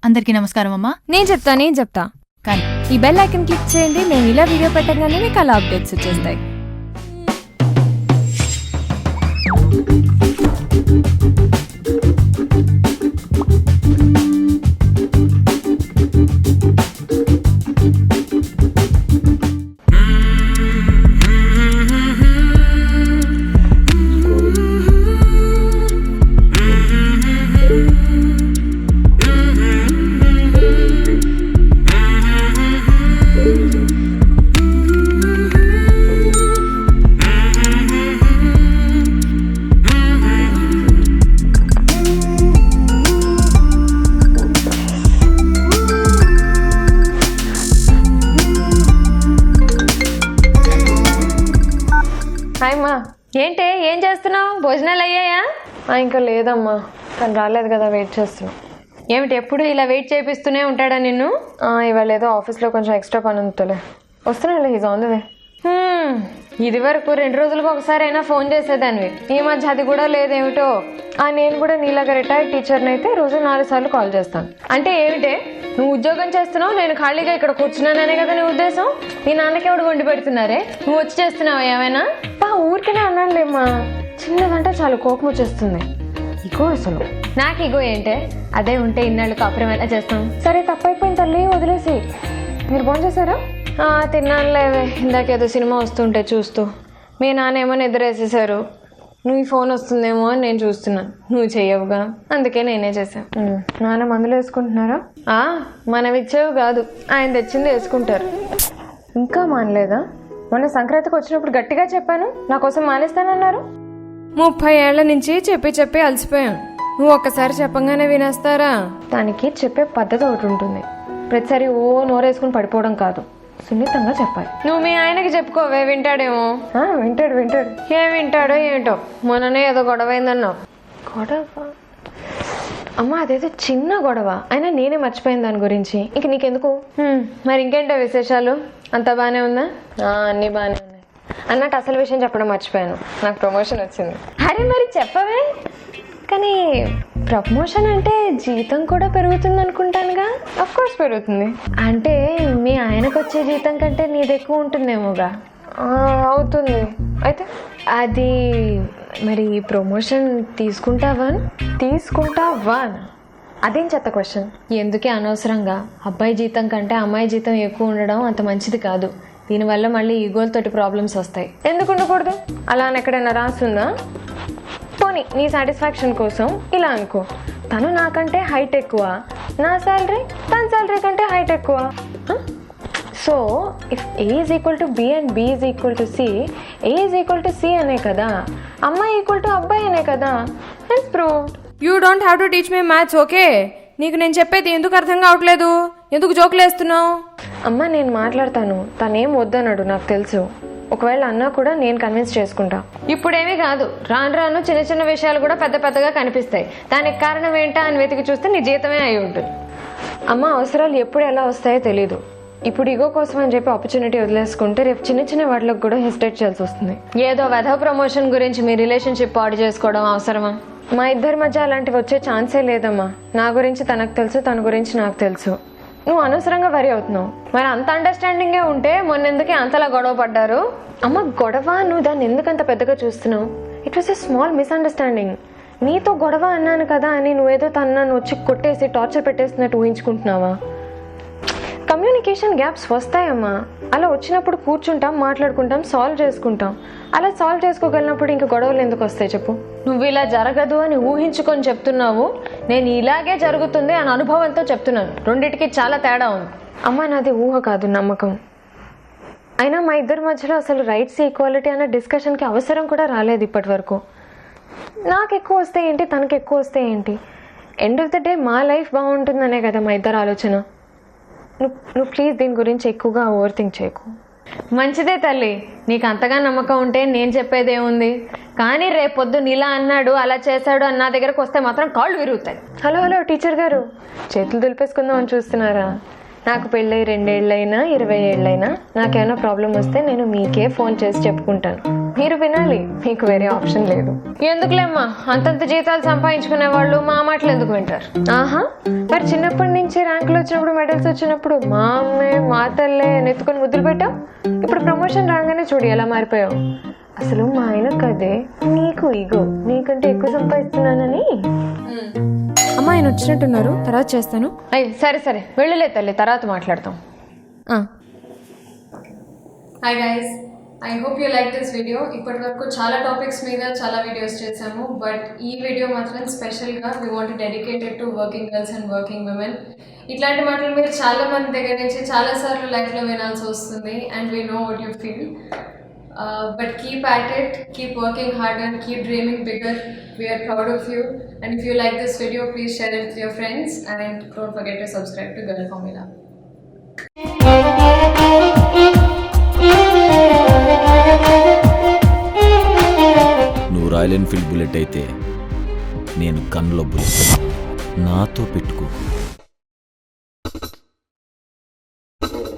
అందరికీ నమస్కారం అమ్మా. నేను చెప్తా కానీ ఈ బెల్ ఐకన్ క్లిక్ చేయండి. నేను ఇలా వీడియో పెట్టగానే మీకు అలా అప్డేట్స్ వచ్చేస్తాయి. హాయ్ అమ్మా. ఏంటే ఏం చేస్తున్నావు? భోజనాలు అయ్యాయా? ఇంకా లేదమ్మా, తను రాలేదు కదా, వెయిట్ చేస్తున్నా. ఏమిటి ఎప్పుడు ఇలా వెయిట్ చేపిస్తూనే ఉంటాడా నిన్ను? ఇవాళ ఏదో ఆఫీస్లో కొంచెం ఎక్స్ట్రా పని ఉందిలే. వస్తున్నాడులే, ఈజ్ ఆన్ ది వే. ఇది వరకు 2 రోజులకు ఒకసారి అయినా ఫోన్ చేసేదానివి, ఈ మధ్య అది కూడా లేదేమిటో. నేను కూడా నీలాగా రిటైర్డ్ టీచర్ని అయితే రోజు 4 సార్లు కాల్ చేస్తాను. అంటే ఏమిటే, నువ్వు ఉద్యోగం చేస్తున్నావు, నేను ఖాళీగా ఇక్కడ కూర్చున్నాననే కదా నీ ఉద్దేశం? మీ నాన్నకి ఎవడు వండి పెడుతున్నారే, నువ్వు వచ్చి చేస్తున్నావా ఏమైనా? ఊరికనే అన్నానులేమ్మా, చిన్నదంటే చాలా కోపం వచ్చేస్తుంది. ఇగో అసలు నాకు ఇగో ఏంటే, అదే ఉంటే ఇన్నాళ్ళు కాపురం ఎలా చేస్తాం? సరే తప్పైపోయిన తల్లి, వదిలేసి. మీరు ఫోన్ చేశారా? తిన్నానులేవే, ఇందాకేదో సినిమా వస్తుంటే చూస్తూ. మీ నాన్న ఏమో నిద్రేసేసారు, నువ్వు ఈ ఫోన్ వస్తుందేమో అని నేను చూస్తున్నాను. నువ్వు చెయ్యవుగా, అందుకే నేనే చేశాను. నాన్న మందులు వేసుకుంటున్నారా? మనం ఇచ్చేవి కాదు, ఆయన తెచ్చింది వేసుకుంటారు. ఇంకా మానలేదా? మొన్న సంక్రాంతికి వచ్చినప్పుడు గట్టిగా చెప్పాను, నా కోసం మానేస్తానన్నారు. 30 ఏళ్ల నుంచి చెప్పి అలసిపోయాను. నువ్వు ఒక్కసారి చెప్పంగానే వినేస్తారా? దానికి చెప్పే పద్ధతి ఒకటి ఉంటుంది. ప్రతిసారి ఓ నోరేసుకుని పడిపోవడం కాదు, సున్నితంగా చెప్పాలి. నువ్వు మీ ఆయనకి చెప్పుకోవే, వింటాడేమో. వింటాడు. ఏం వింటాడో ఏంటో, మొన్ననే ఏదో గొడవ అయిందన్నావు. గొడవ? అమ్మ అదేదో చిన్న గొడవ, అయినా నేనే మర్చిపోయాను దాని గురించి. ఇంక నీకెందుకు? మరి ఇంకేంటో విశేషాలు? అంతా బాగానే ఉందా? అన్నీ బాగానే ఉన్నాయి. అన్నట్టు అసలు విషయం చెప్పడం మర్చిపోయాను, నాకు ప్రమోషన్ వచ్చింది. అరే మరి చెప్పవే. కానీ ప్రమోషన్ అంటే జీతం కూడా పెరుగుతుంది అనుకుంటానుగా? అఫ్ కోర్స్ పెరుగుతుంది. అంటే మీ ఆయనకు వచ్చే జీతం కంటే నీది ఎక్కువ ఉంటుందేమోగా? అవుతుంది. అయితే అది మరి ప్రమోషన్ తీసుకుంటావా? అదేం చెత్త క్వశ్చన్. ఎందుకే అనవసరంగా? అబ్బాయి జీతం కంటే అమ్మాయి జీతం ఎక్కువ ఉండడం అంత మంచిది కాదు. దీనివల్ల మళ్ళీ ఈగోలతోటి ప్రాబ్లమ్స్ వస్తాయి. ఎందుకు ఉండకూడదు? అలా అని ఎక్కడైనా రాస్తుందా? పోనీ నీ సాటిస్ఫాక్షన్ కోసం ఇలా అనుకో, తను నాకంటే హైట్ ఎక్కువ, నా శాలరీ తన శాలరీ కంటే హైట్ ఎక్కువ. So if A is equal to B and B is equal to C, A is equal to C అనే కదా, అమ్మాయి ఈక్వల్ టు అబ్బాయి అనే కదా. It's proved. You don't have to teach me maths, okay? నీకు నేను చెప్పేది ఎందుకు అర్థం కావట్లేదు? ఎందుకు జోకులు వేస్తున్నావు? అమ్మ నేను మాట్లాడతాను, తనేం వద్దన్నాడు నాకు తెలుసు. ఒకవేళ అన్నా కూడా నేను కన్విన్స్ చేసుకుంటా. ఇప్పుడేమీ కాదు, రాను చిన్న చిన్న విషయాలు కూడా పెద్దగా కనిపిస్తాయి. దానికి కారణం ఏంటా అని వెతికి చూస్తే నీ జీతమే అయి ఉంటుంది. అమ్మ అవసరాలు ఎప్పుడు ఎలా వస్తాయో తెలీదు. ఇప్పుడు ఇగో కోసం అని చెప్పి ఆపర్చునిటీ వదిలేసుకుంటే రేపు చిన్న వాటిలోకి కూడా హెసిటేట్ చేయాల్సి వస్తుంది. ఏదో వెధవ ప్రమోషన్ గురించి మీ రిలేషన్షిప్ పాడు చేసుకోవడం అవసరమా? మా ఇద్దరి మధ్య అలాంటివి వచ్చే ఛాన్సే లేదమ్మా. నా గురించి తనకు తెలుసు, తన గురించి నాకు తెలుసు. నువ్వు అనవసరంగా వరి అవుతున్నావు. మరి అంత అండర్స్టాండింగే ఉంటే మొన్నెందుకే అంతలా గొడవ పడ్డారు? అమ్మ గొడవ, నువ్వు దాన్ని ఎందుకంత పెద్దగా చూస్తున్నావు? It was a small misunderstanding. నీతో గొడవ అన్నాను కదా అని నువ్వేదో తనను వచ్చి కొట్టేసి టార్చర్ పెట్టేస్తున్నట్టు ఊహించుకుంటున్నావా? కమ్యూనికేషన్ గ్యాప్స్ వస్తాయమ్మా. అలా వచ్చినప్పుడు కూర్చుంటాం, మాట్లాడుకుంటాం, సాల్వ్ చేసుకుంటాం. అలా సాల్వ్ చేసుకోగలిగినప్పుడు ఇంకా గొడవలు ఎందుకు వస్తాయి చెప్పు? నువ్వు ఇలా జరగదు అని ఊహించుకొని చెప్తున్నావు, నేను ఇలాగే జరుగుతుంది అని అనుభవంతో చెప్తున్నాను. రెండిటికి చాలా తేడా ఉంది. అమ్మ నాది ఊహ కాదు, నమ్మకం. అయినా మా ఇద్దరి మధ్యలో అసలు రైట్స్ ఈక్వాలిటీ అనే డిస్కషన్కి అవసరం కూడా రాలేదు ఇప్పటి వరకు. నాకు ఎక్కువ వస్తే ఏంటి, తనకు ఎక్కువ వస్తే ఏంటి? ఎండ్ ఆఫ్ ద డే మా లైఫ్ బాగుంటుందనే కదా మా ఇద్దరు ఆలోచన. నువ్వు ప్లీజ్ దీని గురించి ఎక్కువగా ఓవర్ థింక్ చేయకు. మంచిదే తల్లి, నీకు అంతగా నమ్మకం ఉంటే నేను చెప్పేదేముంది. కానీ రేపొద్దున ఇలా అన్నాడు, అలా చేశాడు అని నా దగ్గరకు వస్తే మాత్రం కాళ్ళు విరుగుతాయి. హలో టీచర్ గారు, చేతులు దులిపేసుకుందాం అని చూస్తున్నారా? నాకు పెళ్ళై 2 ఏళ్ళైనా 20 ఏళ్ళైనా నాకేమైనా ప్రాబ్లం వస్తే నేను మీకే ఫోన్ చేసి చెప్పుకుంటాను. మీరు వినాలి, మీకు వేరే ఆప్షన్ లేదు. ఎందుకులేమ్మా, అంతంత జీతాలు సంపాదించుకునే వాళ్ళు మా మాటలు ఎందుకు వింటారు? ఆహా, మరి చిన్నప్పటి నుంచి ర్యాంకులు వచ్చినప్పుడు మెడల్స్ వచ్చినప్పుడు మా అమ్మే మా తల్లే నెత్తుకొని ముద్దులు పెట్టావు. ఇప్పుడు ప్రమోషన్ రాగానే చూడు ఎలా మారిపోయావు. అసలు మా ఆయన కదే నీకు ఇగో, నీకంటే ఎక్కువ సంపాదిస్తున్నానని. అమ్మ ఆయన వచ్చినట్టున్నారు, తర్వాత చేస్తాను. అయ్యి సరే సరే వెళ్ళలే తల్లి, తర్వాత మాట్లాడతాం. Hi guys, I hope you like this video. ఇప్పటి వరకు చాలా టాపిక్స్ మీద చాలా వీడియోస్ చేశాము, బట్ ఈ వీడియో మాత్రం స్పెషల్గా we want dedicated to working girls and working women. ఇట్లాంటి మాటలు మీరు చాలా మంది దగ్గర నుంచి చాలాసార్లు లైఫ్లో వినాల్సి వస్తుంది, and we know what you feel. But keep at it, keep working harder, keep dreaming bigger. We are proud of you. And if you like this video, please share it with your friends and don't forget to subscribe to Girl Formula. నువ్వు royal Enfield bullet అయితే నేను గన్లో bullet. నాతో పెట్టుకో.